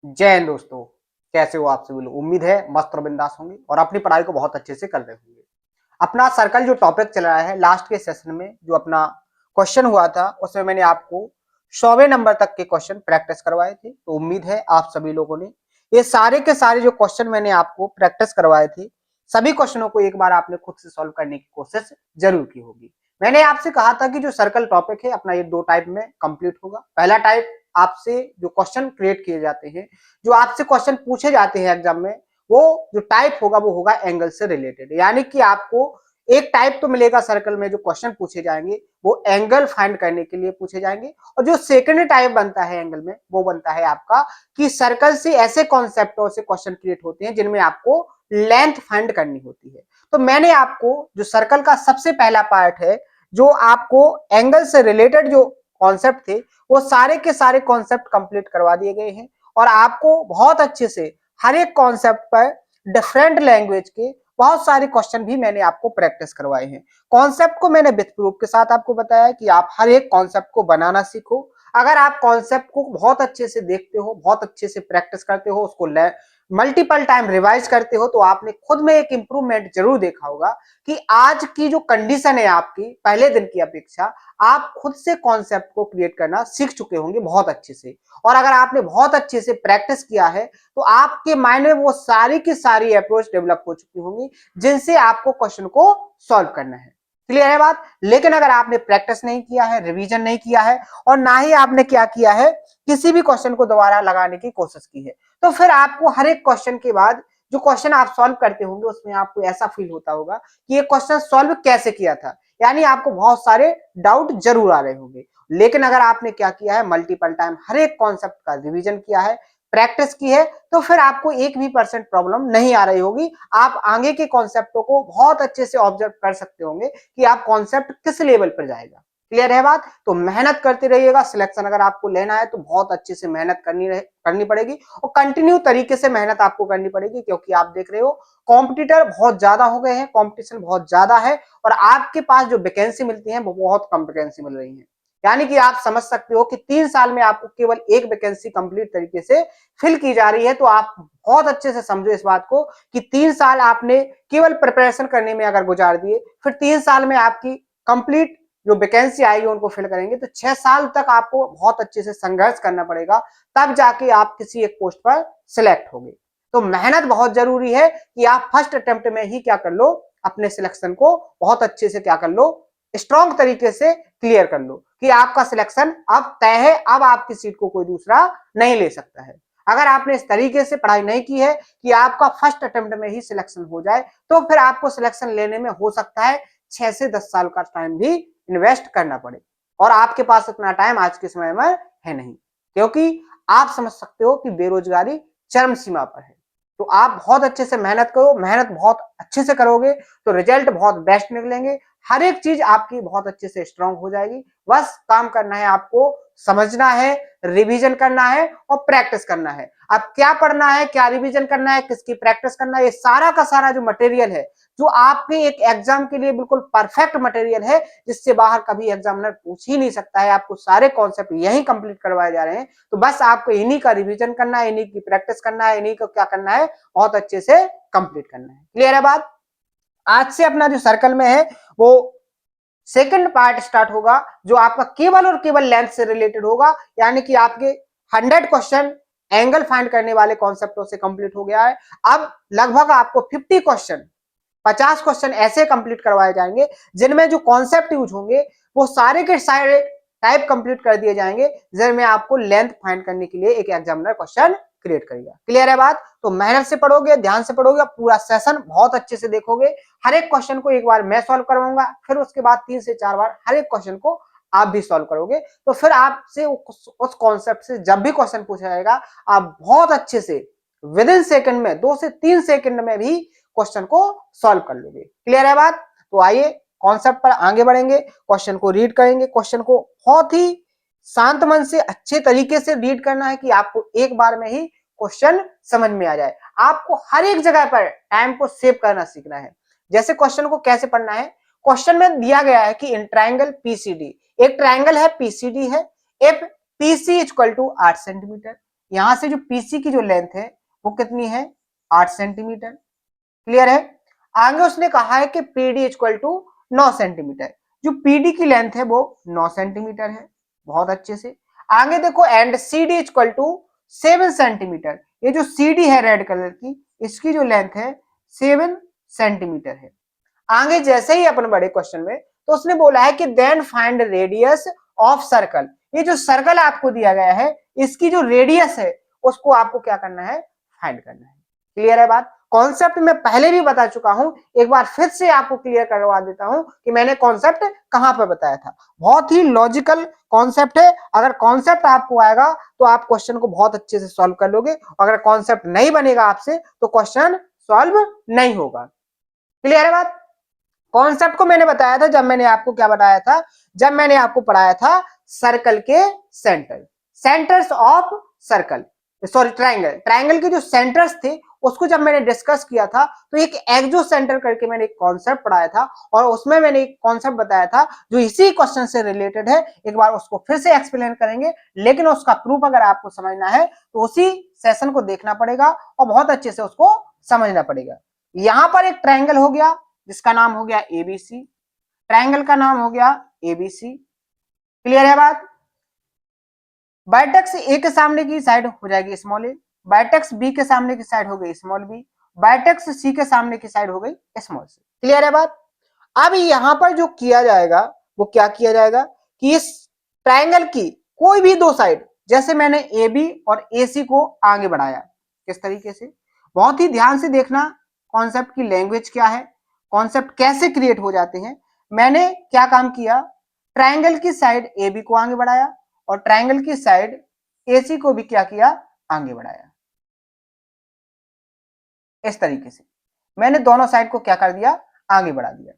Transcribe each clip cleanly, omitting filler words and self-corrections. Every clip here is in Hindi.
जय हिंद दोस्तों। कैसे हो आप सभी लोग? उम्मीद है मस्त और बिंदास होंगे और अपनी पढ़ाई को बहुत अच्छे से कर रहे होंगे। अपना सर्कल जो टॉपिक चल रहा है, लास्ट के सेशन में जो अपना क्वेश्चन हुआ था उसमें मैंने आपको 100वें नंबर तक के क्वेश्चन प्रैक्टिस करवाए थे। तो उम्मीद है आप सभी लोगों ने ये सारे के सारे जो क्वेश्चन मैंने आपको प्रैक्टिस करवाए थे, सभी क्वेश्चनों को एक बार आपने खुद से सॉल्व करने की कोशिश जरूर की होगी। मैंने आपसे कहा था कि जो सर्कल टॉपिक है अपना ये दो टाइप में कंप्लीट होगा। पहला टाइप, आपसे जो क्वेश्चन क्रिएट किए जाते हैं, जो आपसे क्वेश्चन पूछे जाते हैं एग्जाम में, वो जो टाइप होगा वो होगा एंगल से रिलेटेड। यानी कि आपको एक टाइप तो मिलेगा सर्कल में, जो क्वेश्चन पूछे जाएंगे वो एंगल फाइंड करने के लिए पूछे जाएंगे। और जो सेकंड टाइप बनता है एंगल में, वो बनता है आपका कि सर्कल से ऐसे कॉन्सेप्टों से क्वेश्चन क्रिएट होते हैं जिनमें आपको लेंथ फाइंड करनी होती है। तो मैंने आपको जो सर्कल का सबसे पहला पार्ट है, जो आपको एंगल से रिलेटेड जो कॉन्सेप्ट थे, वो सारे के सारे कॉन्सेप्ट कंप्लीट करवा दिए गए हैं। और आपको बहुत अच्छे से हर एक कॉन्सेप्ट पर डिफरेंट लैंग्वेज के बहुत सारे क्वेश्चन भी मैंने आपको प्रैक्टिस करवाए हैं। कॉन्सेप्ट को मैंने विथ प्रूफ के साथ आपको बताया कि आप हर एक कॉन्सेप्ट को बनाना सीखो। अगर आप कॉन्सेप्ट को बहुत अच्छे से देखते हो, बहुत अच्छे से प्रैक्टिस करते हो, उसको मल्टीपल टाइम रिवाइज करते हो, तो आपने खुद में एक इंप्रूवमेंट जरूर देखा होगा कि आज की जो कंडीशन है आपकी, पहले दिन की अपेक्षा आप खुद से कॉन्सेप्ट को क्रिएट करना सीख चुके होंगे बहुत अच्छे से। और अगर आपने बहुत अच्छे से प्रैक्टिस किया है तो आपके माइंड में वो सारी की सारी अप्रोच डेवलप हो चुकी होंगी जिनसे आपको क्वेश्चन को सॉल्व करना है। क्लियर है बात? लेकिन अगर आपने प्रैक्टिस नहीं किया है, रिवीजन नहीं किया है, और ना ही आपने क्या किया है, किसी भी क्वेश्चन को दोबारा लगाने की कोशिश की है, तो फिर आपको हर एक क्वेश्चन के बाद जो क्वेश्चन आप सॉल्व करते होंगे उसमें आपको ऐसा फील होता होगा कि ये क्वेश्चन सॉल्व कैसे किया था। यानी आपको बहुत सारे डाउट जरूर आ रहे होंगे। लेकिन अगर आपने क्या किया है, मल्टीपल टाइम हर एक कॉन्सेप्ट का रिवीजन किया है, प्रैक्टिस की है, तो फिर आपको 1% भी प्रॉब्लम नहीं आ रही होगी। आप आगे के कॉन्सेप्टों को बहुत अच्छे से ऑब्जर्व कर सकते होंगे कि आप कॉन्सेप्ट किस लेवल पर जाएगा। क्लियर है बात? तो मेहनत करते रहिएगा। सिलेक्शन अगर आपको लेना है तो बहुत अच्छे से मेहनत करनी पड़ेगी और कंटिन्यू तरीके से मेहनत आपको करनी पड़ेगी, क्योंकि आप देख रहे हो कॉम्पिटिटर बहुत ज्यादा हो गए हैं, कंपटीशन बहुत ज्यादा है, और आपके पास जो वैकेंसी मिलती है वो बहुत कम वैकेंसी मिल रही है। यानी कि आप समझ सकते हो कि 3 साल में आपको केवल एक वैकेंसी कंप्लीट तरीके से फिल की जा रही है। तो आप बहुत अच्छे से समझो इस बात को कि 3 साल आपने केवल प्रिपरेशन करने में अगर गुजार दिए, फिर 3 साल में आपकी कंप्लीट जो वैकेंसी आएगी उनको फिल करेंगे, तो 6 साल तक आपको बहुत अच्छे से संघर्ष करना पड़ेगा, तब जाके आप किसी एक पोस्ट पर सिलेक्ट होंगे। तो मेहनत बहुत जरूरी है कि आप फर्स्ट अटेम्प्ट में ही क्या कर लो, अपने सिलेक्शन को बहुत अच्छे से क्या कर लो, स्ट्रॉन्ग तरीके से क्लियर कर लो कि आपका सिलेक्शन अब तय है, अब आपकी सीट को कोई दूसरा नहीं ले सकता है। अगर आपने इस तरीके से पढ़ाई नहीं की है कि आपका फर्स्ट अटेम्प्ट में ही सिलेक्शन हो जाए, तो फिर आपको सिलेक्शन लेने में हो सकता है 6 से 10 साल का टाइम भी इन्वेस्ट करना पड़े। और आपके पास इतना टाइम आज के समय में है नहीं, क्योंकि आप समझ सकते हो कि बेरोजगारी चरम सीमा पर है। तो आप बहुत अच्छे से मेहनत करो, मेहनत बहुत अच्छे से करोगे तो रिजल्ट बहुत बेस्ट निकलेंगे। हर एक चीज आपकी बहुत अच्छे से स्ट्रांग हो जाएगी। बस काम करना है, आपको समझना है, रिवीजन करना है और प्रैक्टिस करना है। अब क्या पढ़ना है, क्या रिवीजन करना है, किसकी प्रैक्टिस करना है, ये सारा का सारा जो मटेरियल है, जो आपके एक एग्जाम के लिए बिल्कुल परफेक्ट मटेरियल है, जिससे बाहर कभी एग्जामिनर पूछ ही नहीं सकता है। आपको सारे कॉन्सेप्ट यही कंप्लीट करवाए जा रहे हैं। तो बस आपको इन्हीं का रिवीजन करना है, इन्हीं की प्रैक्टिस करना है, इन्हीं को क्या करना है, बहुत अच्छे से कंप्लीट करना है। क्लियर है बात? आज से अपना जो सर्कल में है वो सेकंड पार्ट स्टार्ट होगा, जो आपका केवल और केवल लेंथ से रिलेटेड होगा। यानी कि आपके 100 क्वेश्चन एंगल फाइंड करने वाले कॉन्सेप्टों से कंप्लीट हो गया है। अब लगभग आपको 50 क्वेश्चन ऐसे कंप्लीट करवाए जाएंगे जिनमें जो कॉन्सेप्ट यूज होंगे वो सारे के सारे टाइप कंप्लीट कर दिए जाएंगे, जिनमें आपको लेंथ फाइंड करने के लिए एक एग्जामिनर क्वेश्चन क्रिएट करेगा। क्लियर है बात? तो मेहनत से पढ़ोगे, ध्यान से पढ़ोगे, पूरा सेशन बहुत अच्छे से देखोगे। हर एक क्वेश्चन को एक बार मैं सॉल्व करवाऊंगा, फिर उसके बाद 3 से 4 बार हर एक क्वेश्चन को आप भी सॉल्व करोगे। तो फिर आपसे उस कॉन्सेप्ट से जब भी क्वेश्चन पूछा जाएगा, आप बहुत अच्छे से विद इन सेकंड में, 2 से 3 सेकंड में भी क्वेश्चन को सॉल्व कर लोगे। क्लियर है बात? तो आइए कॉन्सेप्ट पर आगे बढ़ेंगे, क्वेश्चन को रीड करेंगे। क्वेश्चन को बहुत ही शांत मन से अच्छे तरीके से रीड करना है कि आपको एक बार में ही क्वेश्चन समझ में आ जाए। आपको हर एक जगह पर टाइम को सेव करना सीखना है। जैसे क्वेश्चन को कैसे पढ़ना है, क्वेश्चन में दिया गया है कि इन ट्राइंगल पीसीडी, एक ट्राइंगल है पीसीडी है, if PC equal to 8 centimetre, यहां से जो पीसी की जो लेंथ है वो कितनी है 8 सेंटीमीटर। क्लियर है। आगे उसने कहा है कि पीडी इक्वल टू 9 सेंटीमीटर, जो पीडी की लेंथ है वो 9 सेंटीमीटर है। बहुत अच्छे से आगे देखो, and CD equal to 7 centimetre. ये जो सीडी है रेड कलर की, इसकी जो लेंथ है 7 सेंटीमीटर है। आगे जैसे ही अपन बड़े क्वेश्चन में, तो उसने बोला है कि then find radius of circle. ये जो सर्कल आपको दिया गया है, इसकी जो रेडियस है उसको आपको क्या करना है, फाइंड करना है। क्लियर है बात। कॉन्सेप्ट मैं पहले भी बता चुका हूं, एक बार फिर से आपको क्लियर करवा देता हूं कि मैंने कॉन्सेप्ट कहां पर बताया था। बहुत ही लॉजिकल कॉन्सेप्ट है। अगर कॉन्सेप्ट आपको आएगा तो आप क्वेश्चन को बहुत अच्छे से सॉल्व कर लोगे। अगर कॉन्सेप्ट नहीं बनेगा आपसे तो क्वेश्चन सॉल्व नहीं होगा। क्लियर है बात। कॉन्सेप्ट को मैंने बताया था जब मैंने आपको क्या बताया था, जब मैंने आपको पढ़ाया था सर्कल के centre, centres of circle, sorry triangle, triangle के जो सेंटर्स थे उसको जब मैंने डिस्कस किया था, तो एक एक्सो सेंटर करके मैंने एक कॉन्सेप्ट पढ़ाया था और उसमें मैंने एक कॉन्सेप्ट बताया था जो इसी क्वेश्चन से रिलेटेड है। एक बार उसको फिर से एक्सप्लेन करेंगे, लेकिन उसका प्रूफ अगर आपको समझना है तो उसी सेशन को देखना पड़ेगा और बहुत अच्छे से उसको समझना पड़ेगा। यहां पर एक ट्राइंगल हो गया जिसका नाम हो गया एबीसी, ट्राइंगल का नाम हो गया एबीसी। क्लियर है बात। वर्टेक्स ए के सामने की साइड हो जाएगी स्मॉल ए, वर्टेक्स बी के सामने की साइड हो गई स्मॉल बी, वर्टेक्स सी के सामने की साइड हो गई स्मॉल सी। क्लियर है बात। अब यहां पर जो किया जाएगा वो क्या किया जाएगा कि इस ट्राइंगल की कोई भी दो साइड, जैसे मैंने ए बी और ए सी को आगे बढ़ाया, किस तरीके से, बहुत ही ध्यान से देखना कॉन्सेप्ट की लैंग्वेज क्या है, कॉन्सेप्ट कैसे क्रिएट हो जाते हैं। मैंने क्या काम किया, ट्राइंगल की साइड ए बी को आगे बढ़ाया और ट्राइंगल की साइड ए सी को भी क्या किया, आगे बढ़ाया। इस तरीके से मैंने दोनों साइड को क्या कर दिया, आगे बढ़ा दिया।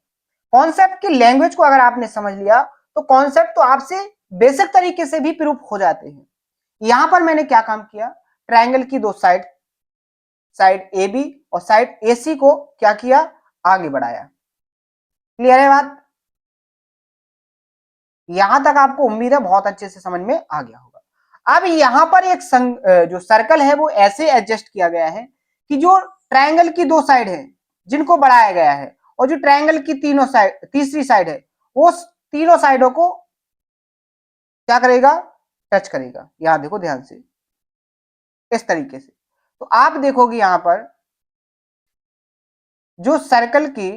कॉन्सेप्ट की लैंग्वेज को अगर आपने समझ लिया तो कॉन्सेप्ट तो आपसे बेसिक तरीके से भी प्रूफ हो जाते हैं। यहां पर मैंने क्या काम किया, ट्राइंगल की दो साइड, साइड ए बी और साइड ए सी को क्या किया, आगे बढ़ाया। क्लियर है बात। यहां तक आपको उम्मीद है बहुत अच्छे से समझ में आ गया होगा। अब यहां पर एक जो सर्कल है वो ऐसे एडजस्ट किया गया है कि जो ट्रायंगल की दो साइड है जिनको बढ़ाया गया है और जो ट्रायंगल की तीनों साइड, तीसरी साइड है, वो तीनों साइडों को क्या करेगा, टच करेगा। यहां देखो ध्यान से, इस तरीके से। तो आप देखोगे यहां पर जो सर्कल की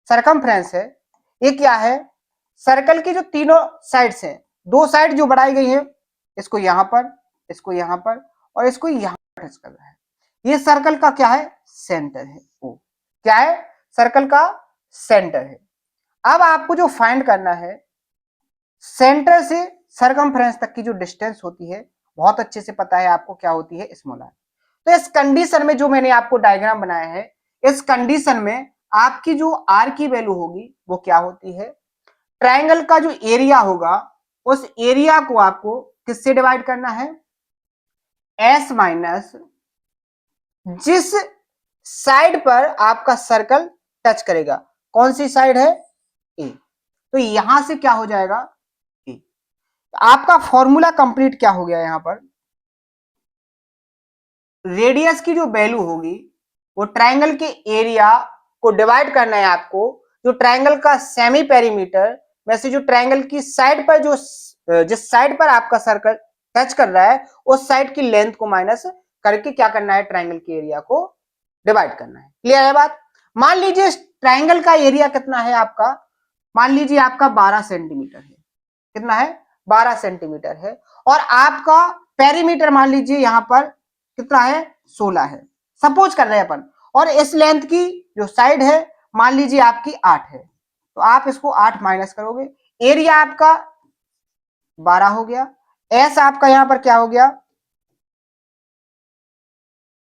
सरकमफ्रेंस है, ये क्या है, सर्कल की जो तीनों साइड्स हैं, दो साइड जो बढ़ाई गई है, इसको यहां पर, इसको यहां पर और इसको यहां पर टच कर रहा है। ये सर्कल का क्या है, सेंटर है। ओ क्या है, सर्कल का सेंटर है। अब आपको जो फाइंड करना है, सेंटर से सरकमफ्रेंस तक की जो डिस्टेंस होती है, बहुत अच्छे से पता है आपको क्या होती है, स्मॉल आर। तो इस कंडीशन में जो मैंने आपको डायग्राम बनाया है, इस कंडीशन में आपकी जो आर की वैल्यू होगी वो क्या होती है, ट्रायंगल का जो एरिया होगा उस एरिया को आपको किससे डिवाइड करना है, एस माइनस जिस साइड पर आपका सर्कल टच करेगा। कौन सी साइड है, ए। तो यहां से क्या हो जाएगा, ए। आपका फॉर्मूला कंप्लीट क्या हो गया, यहां पर रेडियस की जो वैल्यू होगी वो ट्रायंगल के एरिया को डिवाइड करना है आपको। जो ट्रायंगल का सेमी पेरीमीटर में से जो ट्रायंगल की साइड पर जो जिस साइड पर आपका सर्कल टच कर रहा है उस साइड की लेंथ को माइनस करके क्या करना है, ट्रायंगल के एरिया को डिवाइड करना है। क्लियर है बात। मान लीजिए ट्रायंगल का एरिया कितना है आपका, मान लीजिए आपका 12 सेंटीमीटर है। कितना है, 12 सेंटीमीटर है। और आपका पेरीमीटर मान लीजिए यहां पर कितना है, 16 है, सपोज कर रहे हैं अपन। और इस लेंथ की जो साइड है मान लीजिए आपकी 8 है, तो आप इसको 8 माइनस करोगे, एरिया आपका 12 हो गया, एस आपका यहां पर क्या हो गया,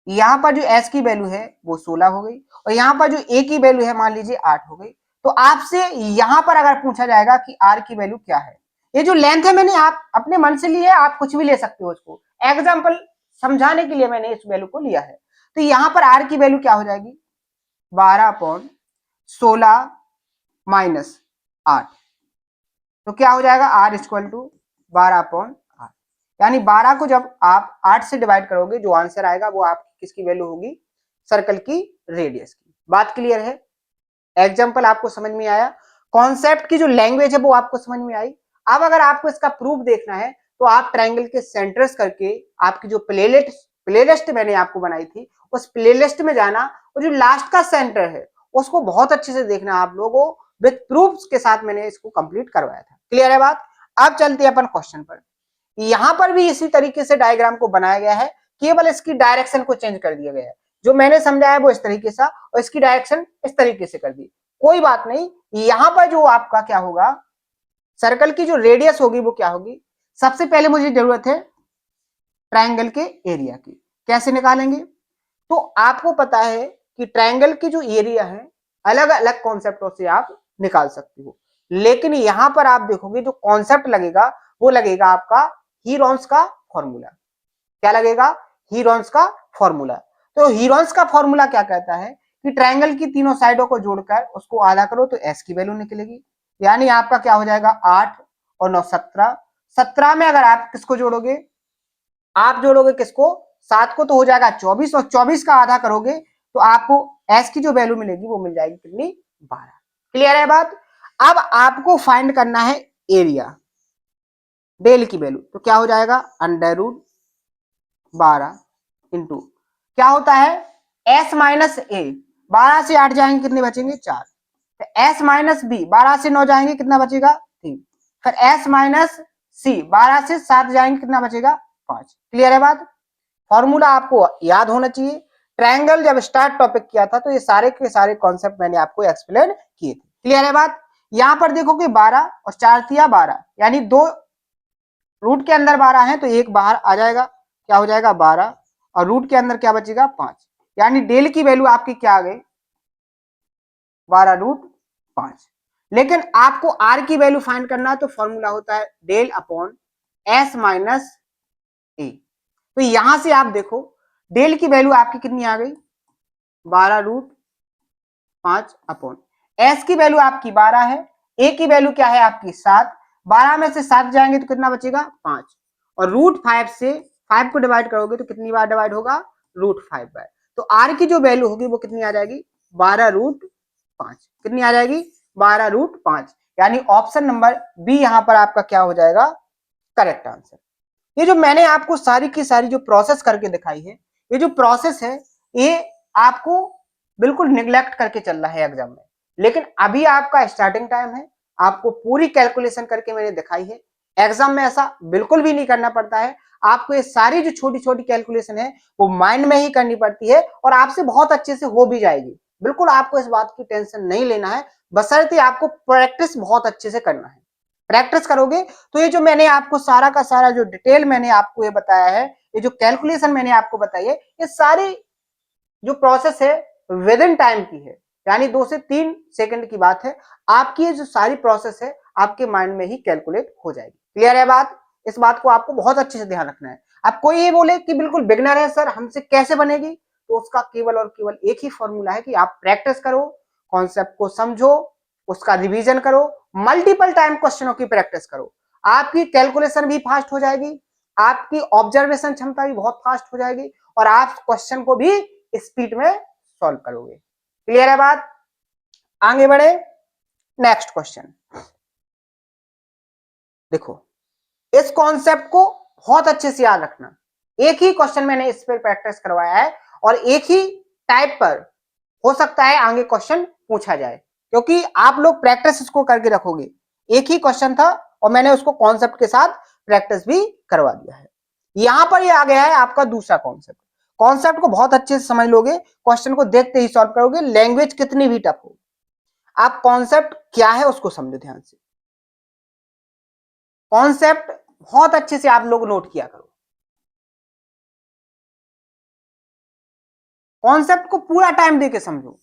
यहां पर जो एस की वैल्यू है वो 16 हो गई और यहां पर जो ए की वैल्यू है मान लीजिए 8 हो गई। तो आपसे यहां पर अगर पूछा जाएगा कि आर की वैल्यू क्या है, ये जो लेंथ है मैंने आप अपने मन से ली है, आप कुछ भी ले सकते हो उसको, एग्जाम्पल समझाने के लिए मैंने इस वैल्यू को लिया है। तो यहां पर आर की वैल्यू क्या हो जाएगी, 12/16 माइनस 8, तो क्या हो जाएगा आर इक्वल टू 12/8। यानी 12 को जब आप 8 से डिवाइड करोगे जो आंसर आएगा वो आपकी किसकी वैल्यू होगी, सर्कल की रेडियस की। बात क्लियर है, एग्जाम्पल आपको समझ में आया, कॉन्सेप्ट की जो लैंग्वेज है वो आपको समझ में आई। अब अगर आपको इसका प्रूफ देखना है तो आप ट्रायंगल के सेंटर्स करके आपकी जो प्लेलिस्ट मैंने आपको बनाई थी उस प्लेलिस्ट में जाना और जो लास्ट का सेंटर है उसको बहुत अच्छे से देखना आप लोगों, विद प्रूफ्स के साथ मैंने इसको कंप्लीट करवाया था। क्लियर है बात। अब चलते हैं अपन क्वेश्चन पर। यहां पर भी इसी तरीके से डायग्राम को बनाया गया है, केवल इसकी डायरेक्शन को चेंज कर दिया गया है। जो मैंने समझाया वो इस तरीके से और इसकी डायरेक्शन इस तरीके से कर दी, कोई बात नहीं। यहां पर जो आपका क्या होगा, सर्कल की जो रेडियस होगी वो क्या होगी, सबसे पहले मुझे जरूरत है ट्रायंगल के एरिया की। कैसे निकालेंगे, तो आपको पता है कि ट्रायंगल की जो एरिया है अलग अलग कॉन्सेप्टों से आप निकाल सकते हो, लेकिन यहां पर आप देखोगे जो कॉन्सेप्ट लगेगा वो लगेगा आपका हीरोन्स का फॉर्मूला। क्या लगेगा, हीरोन्स का फॉर्मूला। तो हीरोन्स का फॉर्मूला क्या कहता है कि ट्रायंगल की तीनों साइडों को जोड़कर उसको आधा करो तो एस की वैल्यू निकलेगी। यानी आपका क्या हो जाएगा, 8 और 9 17। 17 में अगर आप किसको जोड़ोगे, आप जोड़ोगे किसको, 7 को, तो हो जाएगा 24 और 24 का आधा करोगे तो आपको एस की जो वैल्यू मिलेगी वो मिल जाएगी कितनी, 12। क्लियर है बात। अब आपको फाइंड करना है एरिया, डेल की वैल्यू, तो क्या हो जाएगा अंडर रूट 12 इंटू क्या होता है एस माइनस ए, 12 से 8 जाएंगे कितने बचेंगे 4, एस माइनस बी 12 से 9 जाएंगे कितना बचेगा 3, फिर एस माइनस सी 12 से 7 जाएंगे कितना बचेगा 5। क्लियर है बात। फॉर्मूला आपको याद होना चाहिए। ट्रायंगल जब स्टार्ट टॉपिक किया था तो ये सारे के सारे कॉन्सेप्ट मैंने आपको एक्सप्लेन किए थे। क्लियर है बात। यहां पर देखो कि 12 और 4 थिया 12, यानी 2 रूट के अंदर 12 है तो एक बाहर आ जाएगा, क्या हो जाएगा 12, और रूट के अंदर क्या बचेगा 5, यानी डेल की वैल्यू आपकी क्या आ गई 12 रूट 5। लेकिन आपको आर की वैल्यू फाइंड करना है तो फॉर्मूला होता है डेल अपॉन एस माइनस ए। तो यहां से आप देखो डेल की वैल्यू आपकी कितनी आ गई 12 रूट 5 अपॉन एस की वैल्यू आपकी 12 है, ए की वैल्यू क्या है आपकी 7, 12 में से 7 जाएंगे तो कितना बचेगा 5, और रूट 5 से 5 को डिवाइड करोगे तो कितनी बार डिवाइड होगा रूट 5 बार। तो आर की जो वैल्यू होगी वो कितनी आ जाएगी 12 रूट 5, कितनी आ जाएगी 12 रूट 5, यानी ऑप्शन नंबर बी यहां पर आपका क्या हो जाएगा करेक्ट आंसर। ये जो मैंने आपको सारी की सारी जो प्रोसेस करके दिखाई है, ये जो प्रोसेस है ये आपको बिल्कुल निगलेक्ट करके चल रहा है एग्जाम में, लेकिन अभी आपका स्टार्टिंग टाइम है, आपको पूरी कैलकुलेशन करके मैंने दिखाई है। एग्जाम में ऐसा बिल्कुल भी नहीं करना पड़ता है, आपको ये सारी जो छोटी छोटी कैलकुलेशन है वो माइंड में ही करनी पड़ती है और आपसे बहुत अच्छे से हो भी जाएगी। बिल्कुल आपको इस बात की टेंशन नहीं लेना है, बशर्ते आपको प्रैक्टिस बहुत अच्छे से करना है। प्रैक्टिस करोगे तो ये जो मैंने आपको सारा का सारा जो डिटेल मैंने आपको ये बताया है, ये जो कैलकुलेशन मैंने आपको बताई है, ये सारी जो प्रोसेस है विद इन टाइम की है, यानी 2 से 3 सेकंड की बात है। आपकी ये जो सारी प्रोसेस है आपके माइंड में ही कैलकुलेट हो जाएगी। क्लियर है बात। इस बात को आपको बहुत अच्छे से ध्यान रखना है। अब कोई ये बोले कि बिल्कुल बिगनर है सर हमसे कैसे बनेगी, तो उसका केवल और केवल एक ही फॉर्मूला है कि आप प्रैक्टिस करो, कॉन्सेप्ट को समझो, उसका रिवीजन करो, मल्टीपल टाइम क्वेश्चनों की प्रैक्टिस करो, आपकी कैलकुलेशन भी फास्ट हो जाएगी, आपकी ऑब्जर्वेशन क्षमता भी बहुत फास्ट हो जाएगी और आप क्वेश्चन को भी स्पीड में सॉल्व करोगे। क्लियर है बात। आगे बढ़े नेक्स्ट क्वेश्चन। देखो इस कॉन्सेप्ट को बहुत अच्छे से याद रखना, एक ही क्वेश्चन मैंने इस पर प्रैक्टिस करवाया है और एक ही टाइप पर हो सकता है आगे क्वेश्चन पूछा जाए, क्योंकि आप लोग प्रैक्टिस इसको करके रखोगे। एक ही क्वेश्चन था और मैंने उसको कॉन्सेप्ट के साथ प्रैक्टिस भी करवा दिया है। यहां पर ये आ गया है आपका दूसरा कॉन्सेप्ट। कॉन्सेप्ट को बहुत अच्छे से समझ लोगे, क्वेश्चन को देखते ही सॉल्व करोगे, लैंग्वेज कितनी भी टफ हो। आप कॉन्सेप्ट क्या है उसको समझो ध्यान से, कॉन्सेप्ट बहुत अच्छे से आप लोग नोट किया करो, कॉन्सेप्ट को पूरा टाइम देके समझो,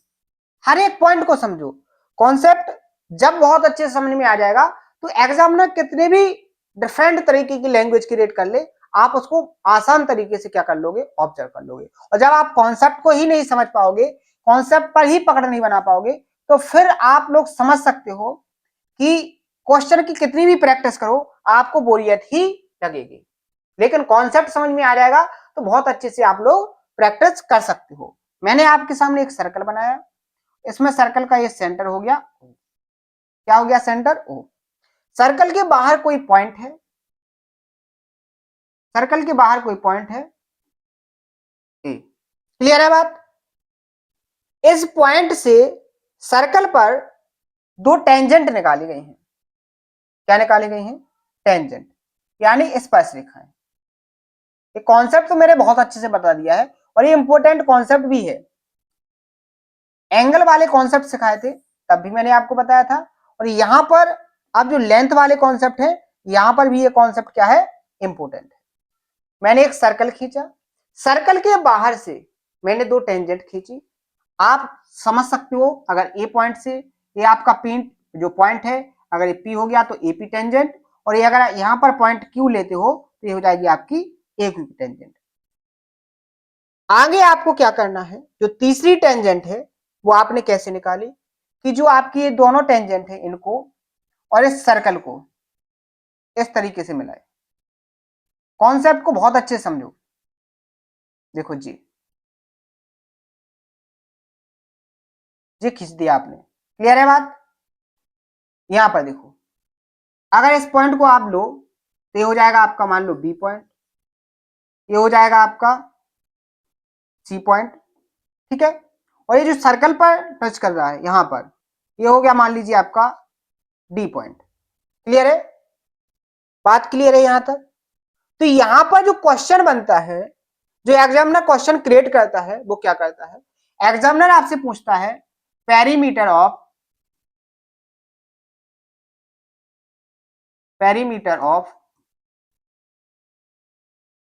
हर एक पॉइंट को समझो। कॉन्सेप्ट जब बहुत अच्छे से समझ में आ जाएगा तो एग्जामिनर कितने भी डिफरेंट तरीके की लैंग्वेज क्रिएट कर ले, आप उसको आसान तरीके से क्या कर लोगे ऑब्जर्व कर लोगे। और जब आप कॉन्सेप्ट को ही नहीं समझ पाओगे, कॉन्सेप्ट पर ही पकड़ नहीं बना पाओगे, तो फिर आप लोग समझ सकते हो कि क्वेश्चन की कितनी भी प्रैक्टिस करो आपको बोरियत ही लगेगी। लेकिन कॉन्सेप्ट समझ में आ जाएगा तो बहुत अच्छे से आप लोग प्रैक्टिस कर सकते हो। मैंने आपके सामने एक सर्कल बनाया, इसमें सर्कल का ये सेंटर हो गया, क्या हो गया सेंटर ओ। सर्कल के बाहर कोई पॉइंट है, सर्कल के बाहर कोई पॉइंट है ए। क्लियर है बात? इस पॉइंट से सर्कल पर दो टेंजेंट निकाली गई हैं। क्या निकाली गई हैं? टेंजेंट, यानी स्पर्शरेखाएं। ये कॉन्सेप्ट तो मैंने बहुत अच्छे से बता दिया है और ये इंपॉर्टेंट कॉन्सेप्ट भी है। एंगल वाले कॉन्सेप्ट सिखाए थे तब भी मैंने आपको बताया था, और यहां पर अब जो लेंथ वाले कॉन्सेप्ट है यहां पर भी ये कॉन्सेप्ट क्या है? इंपॉर्टेंट है। मैंने एक सर्कल खींचा, सर्कल के बाहर से मैंने दो टेंजेंट खींची। आप समझ सकते हो, अगर ए पॉइंट से ये आपका पी जो पॉइंट है, अगर ये पी हो गया तो एपी टेंजेंट, और ये अगर यहां पर पॉइंट क्यू लेते हो तो ये हो जाएगी आपकी ए क्यू टेंजेंट। आगे आपको क्या करना है, जो तीसरी टेंजेंट है वो आपने कैसे निकाली कि जो आपकी ये दोनों टेंजेंट है इनको और इस सर्कल को इस तरीके से मिलाए। कॉन्सेप्ट को बहुत अच्छे से समझो। देखो जी खींच दिया आपने। क्लियर है बात? यहां पर देखो, अगर इस पॉइंट को आप लो तो ये हो जाएगा आपका, मान लो बी पॉइंट, ये हो जाएगा आपका सी पॉइंट, ठीक है। और ये जो सर्कल पर टच कर रहा है यहां पर, ये हो गया मान लीजिए आपका डी पॉइंट। क्लियर है? बात क्लियर है यहां तक? तो यहां पर जो क्वेश्चन बनता है, जो एग्जामिनर क्वेश्चन क्रिएट करता है वो क्या करता है, एग्जामिनर आपसे पूछता है perimeter of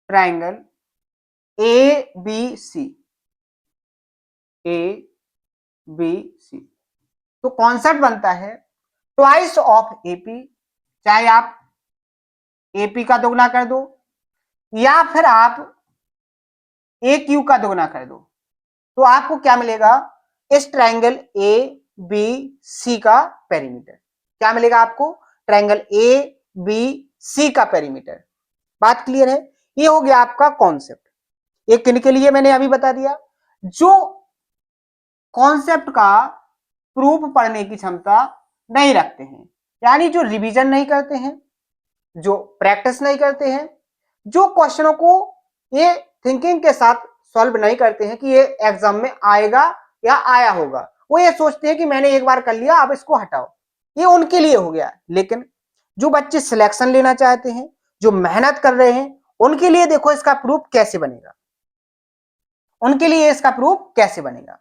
triangle A B C, A B C. तो कॉन्सेप्ट बनता है ट्वाइस ऑफ एपी, चाहे आप एपी का दोगुना कर दो या फिर आप ए क्यू का दोगुना कर दो, तो आपको क्या मिलेगा, इस ट्राइंगल ए बी सी का पेरीमीटर। क्या मिलेगा आपको? ट्राइंगल ए बी सी का पेरीमीटर। बात क्लियर है? ये हो गया आपका कॉन्सेप्ट। ये किन के लिए मैंने अभी बता दिया, जो कॉन्सेप्ट का प्रूफ पढ़ने की क्षमता नहीं रखते हैं, यानी जो रिवीजन नहीं करते हैं, जो प्रैक्टिस नहीं करते हैं, जो क्वेश्चनों को ये थिंकिंग के साथ सॉल्व नहीं करते हैं कि ये एग्जाम में आएगा या आया होगा, वो ये सोचते हैं कि मैंने एक बार कर लिया अब इसको हटाओ, ये उनके लिए हो गया। लेकिन जो बच्चे सिलेक्शन लेना चाहते हैं, जो मेहनत कर रहे हैं, उनके लिए देखो इसका प्रूफ कैसे बनेगा, उनके लिए इसका प्रूफ कैसे बनेगा।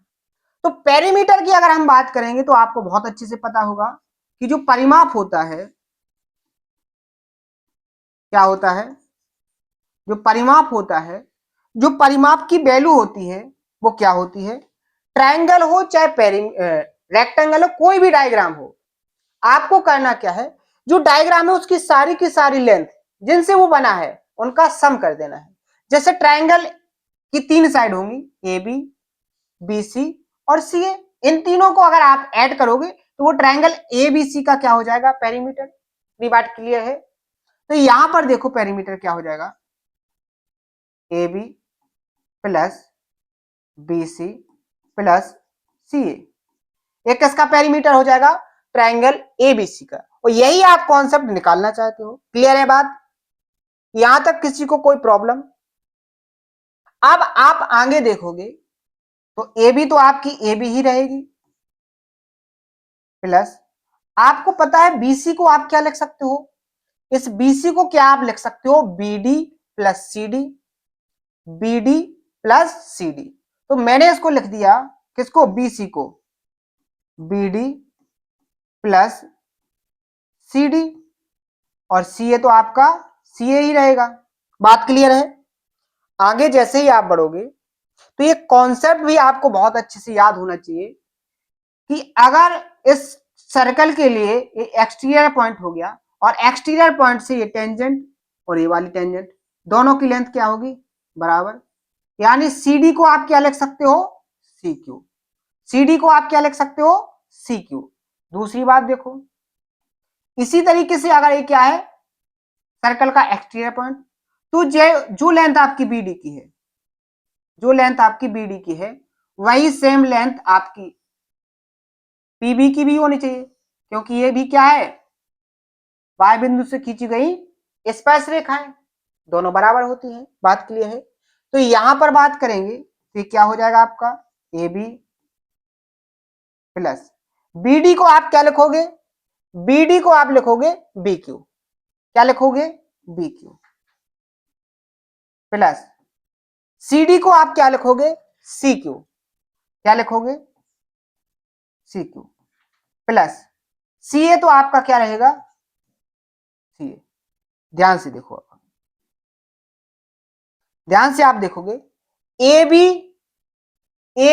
तो पेरीमीटर की अगर हम बात करेंगे तो आपको बहुत अच्छे से पता होगा कि जो परिमाप होता है, क्या होता है, जो परिमाप होता है, जो परिमाप की वैल्यू होती है वो क्या होती है, ट्रायंगल हो चाहे रेक्टेंगल हो, कोई भी डायग्राम हो, आपको करना क्या है, जो डायग्राम है उसकी सारी की सारी लेंथ जिनसे वो बना है उनका सम कर देना है। जैसे ट्रायंगल की तीन साइड होंगी, ए बी, बी सी और सी ए, इन तीनों को अगर आप ऐड करोगे तो वो ट्रायंगल ए बी सी का क्या हो जाएगा, पेरीमीटर। ये बात क्लियर है? तो यहां पर देखो पेरीमीटर क्या हो जाएगा, a b plus b c plus c a, एक इसका पेरीमीटर हो जाएगा ट्रायंगल एबीसी का, और यही आप कॉन्सेप्ट निकालना चाहते हो। क्लियर है बात? यहां तक किसी को कोई प्रॉब्लम? अब आप आगे देखोगे तो ए बी तो आपकी ए बी ही रहेगी, प्लस आपको पता है बीसी को आप क्या लिख सकते हो, इस बीसी को क्या आप लिख सकते हो, B D plus C D, B D plus C D. तो मैंने इसको लिख दिया किसको, बीसी को, B D plus C D, और सी ए तो आपका सी ए ही रहेगा। बात क्लियर है? आगे जैसे ही आप बढ़ोगे तो ये कॉन्सेप्ट भी आपको बहुत अच्छे से याद होना चाहिए कि अगर इस सर्कल के लिए ये एक्सटीरियर पॉइंट हो गया और एक्सटीरियर पॉइंट से ये टेंजेंट और ये वाली टेंजेंट दोनों की लेंथ क्या होगी, बराबर, यानी सी डी को आप क्या लिख सकते हो, सी क्यू, सी डी को आप क्या लिख सकते हो, सी क्यू। दूसरी बात देखो, इसी तरीके से अगर ये क्या है सर्कल का एक्सटीरियर पॉइंट, तो जो लेंथ आपकी बीडी की है, जो लेंथ आपकी बीडी की है, वही सेम लेंथ आपकी पीबी की भी होनी चाहिए, क्योंकि ये भी क्या है, वाई बिंदु से खींची गई स्पर्श रेखाएं, दोनों बराबर होती हैं। बात क्लियर है। तो यहां पर बात करेंगे तो क्या हो जाएगा आपका ए बी प्लस बीडी को आप क्या लिखोगे, बीडी को आप लिखोगे बी क्यू, क्या लिखोगे बी क्यू, प्लस सीडी को आप क्या लिखोगे सी क्यू, क्या लिखोगे सी क्यू, प्लस सी ए तो आपका क्या रहेगा सी ए। ध्यान से देखो, ध्यान से आप देखोगे ए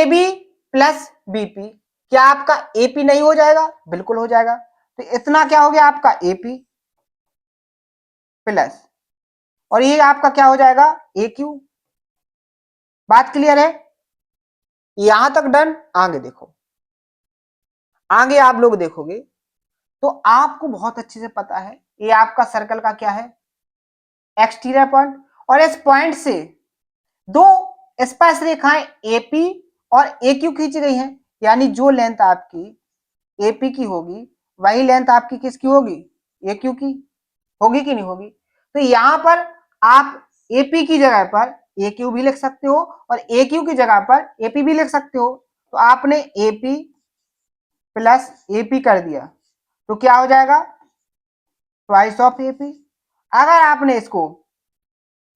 बी प्लस बीपी, क्या आपका एपी नहीं हो जाएगा, बिल्कुल हो जाएगा। तो इतना क्या हो गया आपका एपी प्लस, और ये आपका क्या हो जाएगा ए क्यू। बात क्लियर है, यहां तक डन। आगे देखो, आगे आप लोग देखोगे तो आपको बहुत अच्छे से पता है ये आपका सर्कल का क्या है एक्सटीरियर पॉइंट, और इस पॉइंट से दो स्पर्श रेखाएं एपी और ए क्यू खींची गई हैं, यानी जो लेंथ आपकी एपी की होगी वही लेंथ आपकी किसकी होगी ए क्यू की होगी कि नहीं होगी। तो यहां पर आप एपी की जगह पर ए क्यू भी लिख सकते हो और ए क्यू की जगह पर एपी भी लिख सकते हो। तो आपने एपी प्लस एपी कर दिया तो क्या हो जाएगा ट्वाइस ऑफ एपी। अगर आपने इसको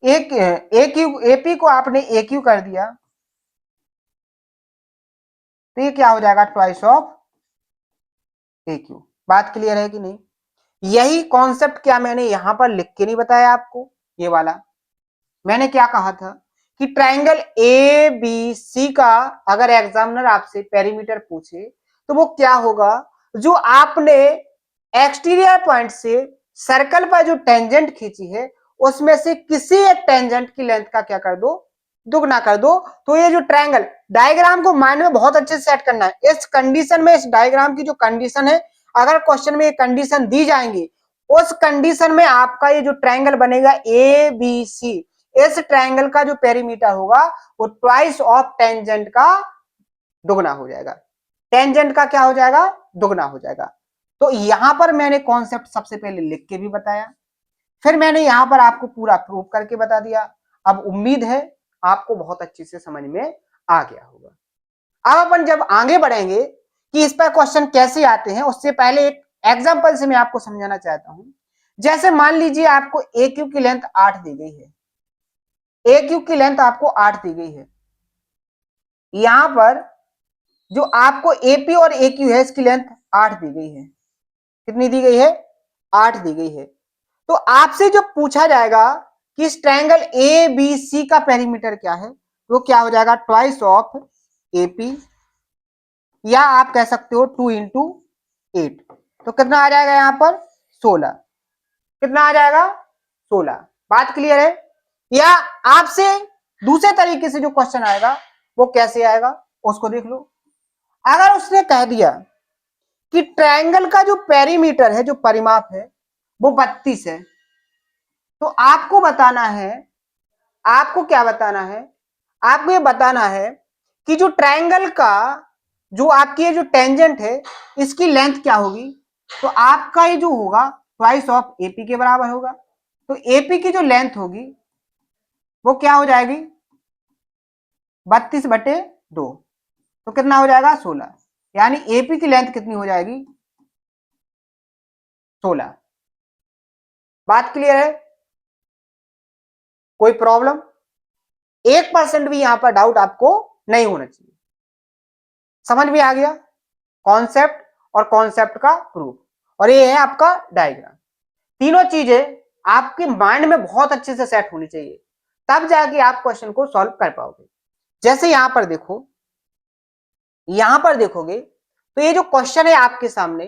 एक ए क्यू एपी को आपने ए क्यू कर दिया तो ये क्या हो जाएगा ट्वाइस ऑफ ए क्यू। बात क्लियर है कि नहीं। यही कॉन्सेप्ट क्या मैंने यहां पर लिख के नहीं बताया आपको, ये वाला मैंने क्या कहा था कि ट्राइंगल ए बी सी का अगर एग्जामिनर आपसे पेरीमीटर पूछे तो वो क्या होगा, जो आपने एक्सटीरियर पॉइंट से सर्कल पर जो टेंजेंट खींची है उसमें से किसी एक टेंजेंट की लेंथ का क्या कर दो दुगना कर दो। तो ये जो ट्रायंगल डायग्राम को माइंड में बहुत अच्छे से सेट करना है। इस कंडीशन में, इस डायग्राम की जो कंडीशन है, अगर क्वेश्चन में ये कंडीशन दी जाएंगी उस कंडीशन में आपका ये जो ट्रायंगल बनेगा ए बी सी, इस ट्रायंगल का जो पेरीमीटर होगा वो ट्वाइस ऑफ टेंजेंट का दुगना हो जाएगा। टेंजेंट का क्या हो जाएगा दुगना हो जाएगा। तो यहां पर मैंने कॉन्सेप्ट सबसे पहले लिख के भी बताया, फिर मैंने यहां पर आपको पूरा प्रूव करके बता दिया। अब उम्मीद है आपको बहुत अच्छे से समझ में आ गया होगा। अब अपन जब आगे बढ़ेंगे कि इस पर क्वेश्चन कैसे आते हैं, उससे पहले एक एग्जांपल से मैं आपको समझाना चाहता हूं। जैसे मान लीजिए आपको ए क्यू की लेंथ 8 दी गई है, ए क्यू की लेंथ आपको 8 दी गई है। यहां पर जो आपको एपी और ए क्यू है इसकी लेंथ 8 दी गई है। कितनी दी गई है 8 दी गई है। तो आपसे जो पूछा जाएगा कि इस ट्रायंगल ए बी सी का पेरीमीटर क्या है, तो क्या हो जाएगा ट्वाइस ऑफ एपी, या आप कह सकते हो 2 इंटू 8। तो कितना आ जाएगा यहां पर 16। कितना आ जाएगा 16। बात क्लियर है। या आपसे दूसरे तरीके से जो क्वेश्चन आएगा वो कैसे आएगा उसको देख लो। अगर उसने कह दिया कि ट्रायंगल का जो पेरीमीटर है, जो परिमाप है, वो 32 है, तो आपको बताना है, आपको क्या बताना है, आपको ये बताना है कि जो ट्रायंगल का जो आपकी ये जो टेंजेंट है इसकी लेंथ क्या होगी। तो आपका ये जो होगा ट्वाइस ऑफ एपी के बराबर होगा। तो एपी की जो लेंथ होगी वो क्या हो जाएगी 32/2, तो कितना हो जाएगा 16। यानी एपी की लेंथ कितनी हो जाएगी 16। बात क्लियर है, कोई प्रॉब्लम 1% भी यहां पर डाउट आपको नहीं होना चाहिए। समझ में आ गया कॉन्सेप्ट और कॉन्सेप्ट का प्रूफ, और ये है आपका डायग्राम। तीनों चीजें आपके माइंड में बहुत अच्छे से सेट होनी चाहिए, तब जाके आप क्वेश्चन को सॉल्व कर पाओगे। जैसे यहां पर देखो, यहां पर देखोगे तो ये जो क्वेश्चन है आपके सामने,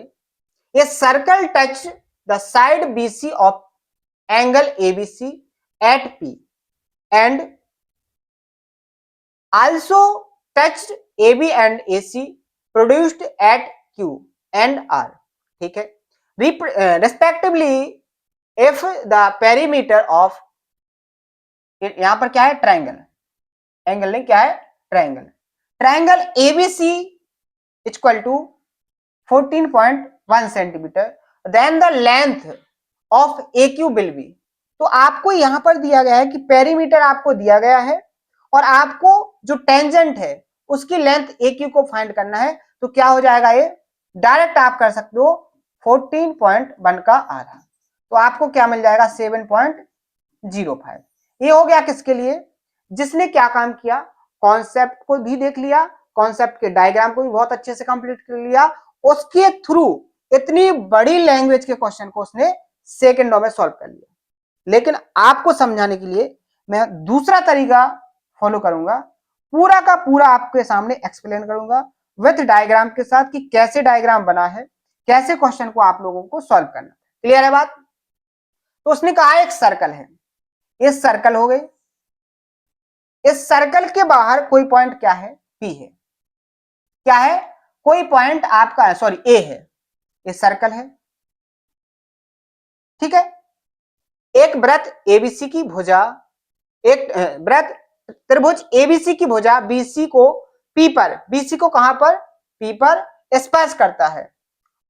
ये circle touch the side BC of angle ABC at P and also touched AB and AC produced at Q and R, ठीक है, respectively if the perimeter of यहां पर क्या है, ट्राइंगल, एंगल नहीं, क्या है, triangle. Triangle ABC equal to 14.1 centimetre, then the length of AQ will be. तो आपको यहां पर दिया गया है कि पेरीमीटर आपको दिया गया है और आपको जो टेंजेंट है उसकी लेंथ एक्यू को फाइंड करना है। तो क्या हो जाएगा, ये डायरेक्ट आप कर सकते हो 14.1 का आधा, तो आपको क्या मिल जाएगा 7.05। ये हो गया किसके लिए, जिसने क्या काम किया, कॉन्सेप्ट को भी देख लिया, कॉन्सेप्ट के डायग्राम को भी बहुत अच्छे से कंप्लीट कर लिया, उसके थ्रू इतनी बड़ी लैंग्वेज के क्वेश्चन को उसने सेकंडों में सॉल्व कर लिया। लेकिन आपको समझाने के लिए मैं दूसरा तरीका फॉलो करूंगा, पूरा का पूरा आपके सामने एक्सप्लेन करूंगा विथ डायग्राम के साथ कि कैसे डायग्राम बना है, कैसे क्वेश्चन को आप लोगों को सॉल्व करना। क्लियर है बात। तो उसने कहा एक सर्कल है, ये सर्कल हो गई, इस सर्कल के बाहर कोई पॉइंट क्या है, पी है, क्या है, कोई पॉइंट आपका है, सॉरी ए है, ये सर्कल है, ठीक है। एक वृत्त एबीसी की भुजा, एक वृत्त त्रिभुज एबीसी की भुजा बीसी को पी पर, बीसी को कहां पर, पी पर स्पर्श करता है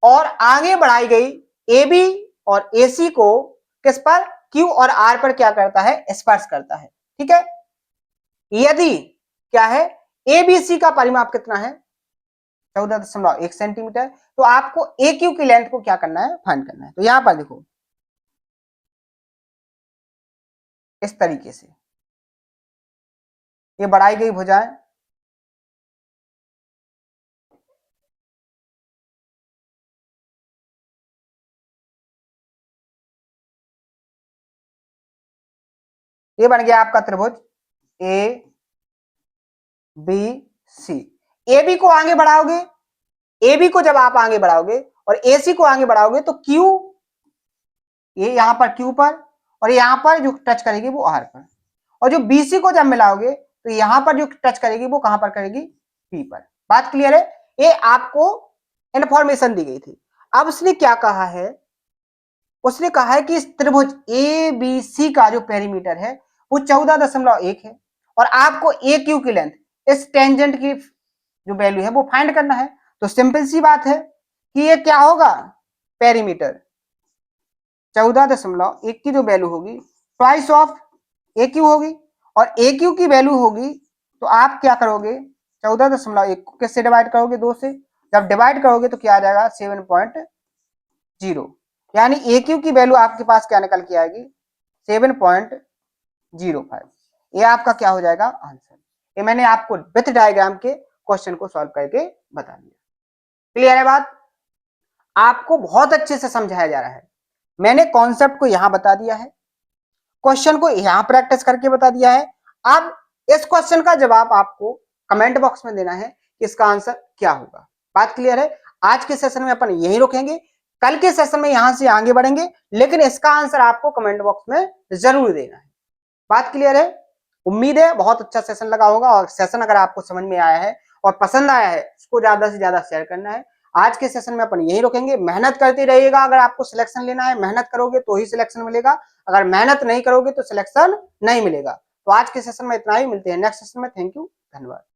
और आगे बढ़ाई गई एबी और एसी को किस पर, क्यू और आर पर क्या करता है, स्पर्श करता है, ठीक है। यदि क्या है, एबीसी का परिमाप कितना है, 14.1 सेंटीमीटर, तो आपको ए क्यू की लेंथ को क्या करना है, फाइंड करना है। तो यहां पर देखो इस तरीके से ये बढ़ाई गई भुजाएं, ये बन गया आपका त्रिभुज ए बी सी। ए बी को आगे बढ़ाओगे, ए बी को जब आप आगे बढ़ाओगे और ए सी को आगे बढ़ाओगे तो क्यू, ये यहां पर क्यू पर, और यहां पर जो टच करेगी वो आर पर, और जो बीसी को जब मिलाओगे तो यहां पर जो टच करेगी वो कहां पर करेगी, पी पर। बात क्लियर है, ये आपको इंफॉर्मेशन दी गई थी। अब उसने क्या कहा है, उसने कहा है कि इस त्रिभुज ए बी सी का जो पेरीमीटर है वो 14.1 है और आपको ए क्यू की लेंथ, इस टेंजेंट की जो वैल्यू है वो फाइंड करना है। तो सिंपल सी बात है कि ये क्या होगा, पेरीमीटर 14.1 की जो वैल्यू होगी ट्वाइस ऑफ ए क्यू होगी, और ए क्यू की वैल्यू होगी तो आप क्या करोगे, 14.1 को किससे डिवाइड करोगे, 2 से। जब डिवाइड करोगे तो क्या आ जाएगा 7.0, यानी ए क्यू की वैल्यू आपके पास क्या निकल के आएगी 7.05। ये आपका क्या हो जाएगा आंसर। ये मैंने आपको विथ डायग्राम के क्वेश्चन को सॉल्व करके बता दिया। क्लियर है बात, आपको बहुत अच्छे से समझाया जा रहा है। मैंने कॉन्सेप्ट को यहां बता दिया है, क्वेश्चन को यहां प्रैक्टिस करके बता दिया है। अब इस क्वेश्चन का जवाब आपको कमेंट बॉक्स में देना है कि इसका आंसर क्या होगा। बात क्लियर है। आज के सेशन में अपन यहीं रुकेंगे, कल के सेशन में यहां से आगे बढ़ेंगे, लेकिन इसका आंसर आपको कमेंट बॉक्स में जरूर देना है। बात क्लियर है। उम्मीद है बहुत अच्छा सेशन लगा होगा, और सेशन अगर आपको समझ में आया है और पसंद आया है उसको ज्यादा से ज्यादा शेयर करना है। आज के सेशन में अपन यहीं रुकेंगे, मेहनत करते रहिएगा। अगर आपको सिलेक्शन लेना है, मेहनत करोगे तो ही सिलेक्शन मिलेगा, अगर मेहनत नहीं करोगे तो सिलेक्शन नहीं मिलेगा। तो आज के सेशन में इतना ही, मिलते हैं नेक्स्ट सेशन में। थैंक यू, धन्यवाद।